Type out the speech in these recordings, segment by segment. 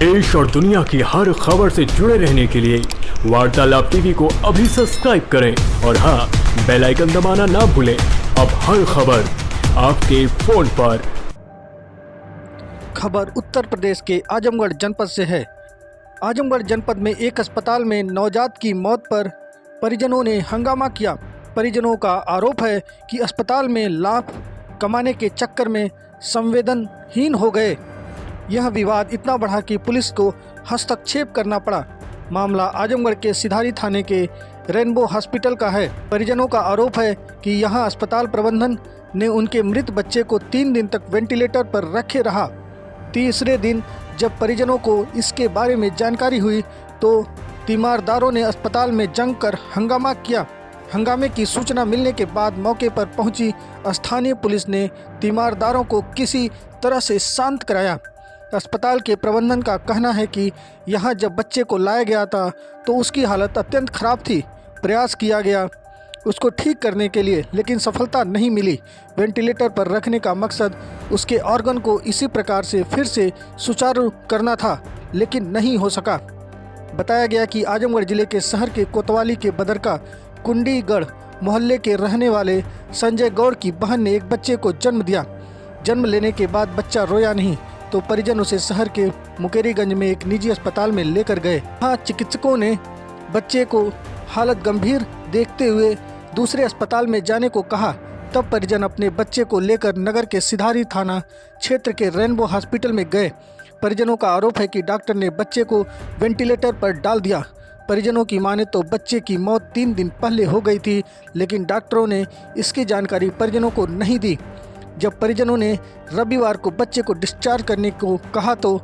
देश और दुनिया की हर खबर से जुड़े रहने के लिए वार्तालाप टीवी को अभी सब्सक्राइब करें और हाँ, बेल आइकन दबाना ना भूलें। अब हर खबर आपके फोन पर। खबर उत्तर प्रदेश के आजमगढ़ जनपद से है। आजमगढ़ जनपद में एक अस्पताल में नवजात की मौत पर परिजनों ने हंगामा किया। परिजनों का आरोप है कि अस्पताल में लाभ कमाने के चक्कर में संवेदनहीन हो गए। यह विवाद इतना बढ़ा कि पुलिस को हस्तक्षेप करना पड़ा। मामला आजमगढ़ के सिधारी थाने के रेनबो हॉस्पिटल का है। परिजनों का आरोप है कि यहां अस्पताल प्रबंधन ने उनके मृत बच्चे को 3 दिन तक वेंटिलेटर पर रखे रहा। तीसरे दिन जब परिजनों को इसके बारे में जानकारी हुई तो तीमारदारों ने अस्पताल में जंग कर हंगामा किया। हंगामे की सूचना मिलने के बाद मौके पर पहुंची स्थानीय पुलिस ने तीमारदारों को किसी तरह से शांत कराया। अस्पताल के प्रबंधन का कहना है कि यहां जब बच्चे को लाया गया था तो उसकी हालत अत्यंत खराब थी। प्रयास किया गया उसको ठीक करने के लिए, लेकिन सफलता नहीं मिली। वेंटिलेटर पर रखने का मकसद उसके ऑर्गन को इसी प्रकार से फिर से सुचारू करना था, लेकिन नहीं हो सका। बताया गया कि आजमगढ़ जिले के शहर के कोतवाली के बदरका कुंडीगढ़ मोहल्ले के रहने वाले संजय गौड़ की बहन ने एक बच्चे को जन्म दिया। जन्म लेने के बाद बच्चा रोया नहीं तो परिजन उसे शहर के मुकेरीगंज में एक निजी अस्पताल में लेकर गए। वहाँ चिकित्सकों ने बच्चे को हालत गंभीर देखते हुए दूसरे अस्पताल में जाने को कहा। तब परिजन अपने बच्चे को लेकर नगर के सिधारी थाना क्षेत्र के रेनबो हॉस्पिटल में गए। परिजनों का आरोप है कि डॉक्टर ने बच्चे को वेंटिलेटर पर डाल दिया। परिजनों की माने तो बच्चे की मौत 3 दिन पहले हो गई थी, लेकिन डॉक्टरों ने इसकी जानकारी परिजनों को नहीं दी। जब परिजनों ने रविवार को बच्चे को डिस्चार्ज करने को कहा तो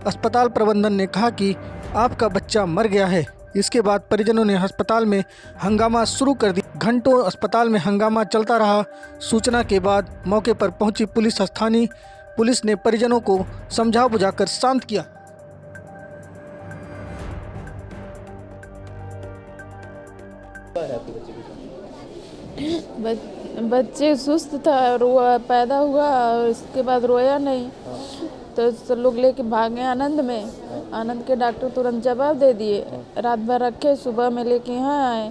अस्पताल प्रबंधन ने कहा कि आपका बच्चा मर गया है। इसके बाद परिजनों ने अस्पताल में हंगामा शुरू कर दिया। घंटों अस्पताल में हंगामा चलता रहा। सूचना के बाद मौके पर पहुंची पुलिस, स्थानीय पुलिस ने परिजनों को समझा बुझाकर शांत किया। बच्चे सुस्त था, पैदा हुआ और इसके बाद रोया नहीं तो सब लोग लेके भागे आनंद में। आनंद के डॉक्टर तुरंत जवाब दे दिए। रात भर रखे, सुबह में लेके यहाँ आए।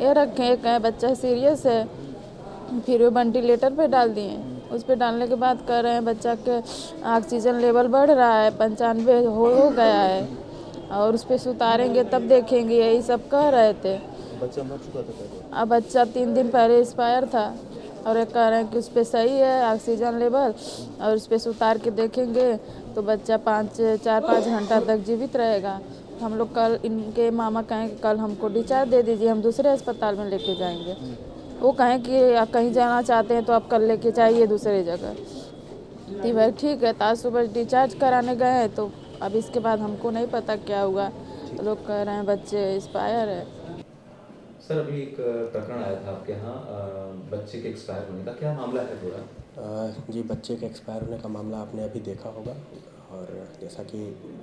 ये रखे कहे बच्चा सीरियस है, फिर वो वेंटिलेटर पे डाल दिए। उस पे डालने के बाद कह रहे हैं बच्चा के ऑक्सीजन लेवल बढ़ रहा है, 95 हो गया है और उस पर सुतारेंगे तब देखेंगे, यही सब कह रहे थे। बच्चा मर चुका था पहले? अब बच्चा 3 दिन पहले एक्सपायर था और ये कह रहे हैं कि उस पर सही है ऑक्सीजन लेवल और उस पर उतार के देखेंगे तो बच्चा 4-5 घंटा तक जीवित रहेगा। हम लोग कल इनके मामा कहें कि कल हमको डिस्चार्ज दे दीजिए, हम दूसरे अस्पताल में लेके जाएंगे। वो कहें कि आप कहीं जाना चाहते हैं तो आप कल लेके जाइए दूसरी जगह। तो भाई ठीक है, आज सुबह डिस्चार्ज कराने गए हैं तो अब इसके बाद हमको नहीं पता क्या हुआ। तो लोग कह रहे हैं बच्चे एक्सपायर है। सर, अभी एक प्रकरण आया था आपके यहाँ बच्चे के एक्सपायर होने का, क्या मामला है पूरा? जी, बच्चे के एक्सपायर होने का मामला आपने अभी देखा होगा। और जैसा कि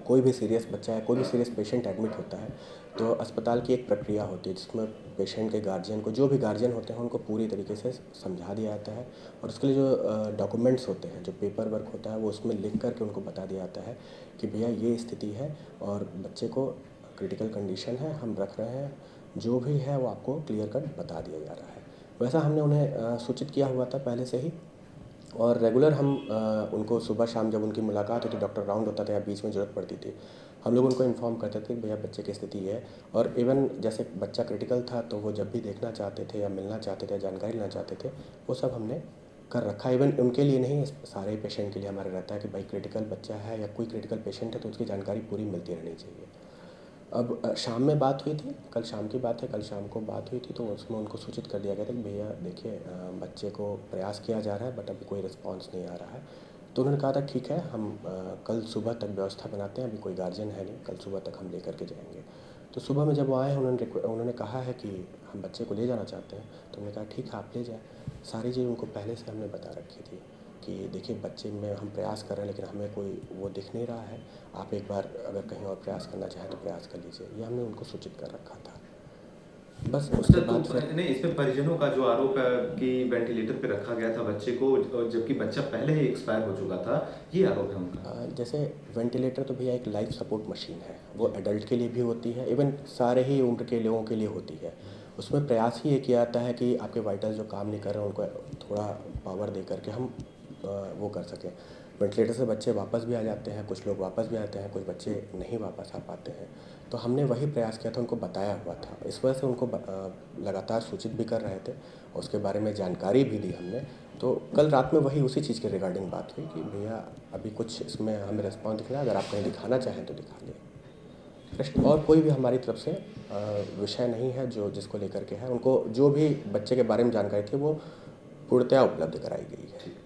कोई भी सीरियस बच्चा है, कोई भी सीरियस पेशेंट एडमिट होता है तो अस्पताल की एक प्रक्रिया होती है जिसमें पेशेंट के गार्जियन को, जो भी गार्जियन होते हैं उनको पूरी तरीके से समझा दिया जाता है और उसके लिए जो डॉक्यूमेंट्स होते हैं, जो पेपर वर्क होता है, वो उसमें लिख करके उनको बता दिया जाता है कि भैया ये स्थिति है और बच्चे को क्रिटिकल कंडीशन है, हम रख रहे हैं, जो भी है वो आपको क्लियर कट बता दिया जा रहा है। वैसा हमने उन्हें सूचित किया हुआ था पहले से ही और रेगुलर हम उनको सुबह शाम जब उनकी मुलाकात होती, डॉक्टर राउंड होता था या बीच में ज़रूरत पड़ती थी, हम लोग उनको इन्फॉर्म करते थे कि भैया बच्चे की स्थिति है। और इवन जैसे बच्चा क्रिटिकल था तो वो जब भी देखना चाहते थे या मिलना चाहते थे या जानकारी लेना चाहते थे, वो सब हमने कर रखा। इवन उनके लिए नहीं, सारे पेशेंट के लिए हमारा रहता है कि भाई क्रिटिकल बच्चा है या कोई क्रिटिकल पेशेंट है तो उसकी जानकारी पूरी मिलती रहनी चाहिए। अब शाम में बात हुई थी, कल शाम की बात है, कल शाम को बात हुई थी तो उसमें उनको सूचित कर दिया गया था कि भैया देखिए बच्चे को प्रयास किया जा रहा है बट अभी कोई रिस्पांस नहीं आ रहा है। तो उन्होंने कहा था ठीक है, हम कल सुबह तक व्यवस्था बनाते हैं, अभी कोई गार्जियन है नहीं, कल सुबह तक हम लेकर के जाएंगे। तो सुबह में जब वो आए उन्होंने कहा है कि हम बच्चे को ले जाना चाहते हैं, तो हमने कहा ठीक है आप ले जाएँ। सारी चीज़ उनको पहले से हमने बता रखी थी कि देखिए बच्चे में हम प्रयास कर रहे हैं लेकिन हमें कोई वो दिख नहीं रहा है, आप एक बार अगर कहीं और प्रयास करना चाहें तो प्रयास कर लीजिए, ये हमने उनको सूचित कर रखा था। बस उसके अच्छा, बाद तो फिर नहीं, इसमें परिजनों का जो आरोप है कि वेंटिलेटर पे रखा गया था बच्चे को, और जबकि बच्चा पहले ही एक्सपायर हो चुका था, ये आरोप है उनका। जैसे वेंटिलेटर तो भैया एक लाइफ सपोर्ट मशीन है, वो एडल्ट के लिए भी होती है, इवन सारे ही उम्र के लोगों के लिए होती है। उसमें प्रयास ही ये किया जाता है कि आपके वाइटल्स जो काम नहीं कर रहे हैं उनको थोड़ा पावर दे करके हम वो कर सकें। वेंटिलेटर से बच्चे वापस भी आ जाते हैं, कुछ लोग वापस भी आते हैं, कुछ बच्चे नहीं वापस आ पाते हैं। तो हमने वही प्रयास किया था, उनको बताया हुआ था, इस वजह से उनको लगातार सूचित भी कर रहे थे और उसके बारे में जानकारी भी दी हमने। तो कल रात में वही उसी चीज़ के रिगार्डिंग बात हुई कि भैया अभी कुछ इसमें हमें रिस्पॉन्स दिख रहा है, अगर आप कहीं दिखाना चाहें तो दिखा लें। और कोई भी हमारी तरफ से विषय नहीं है जो जिसको लेकर के है। उनको जो भी बच्चे के बारे में जानकारी थी वो पूर्णतया उपलब्ध कराई गई है।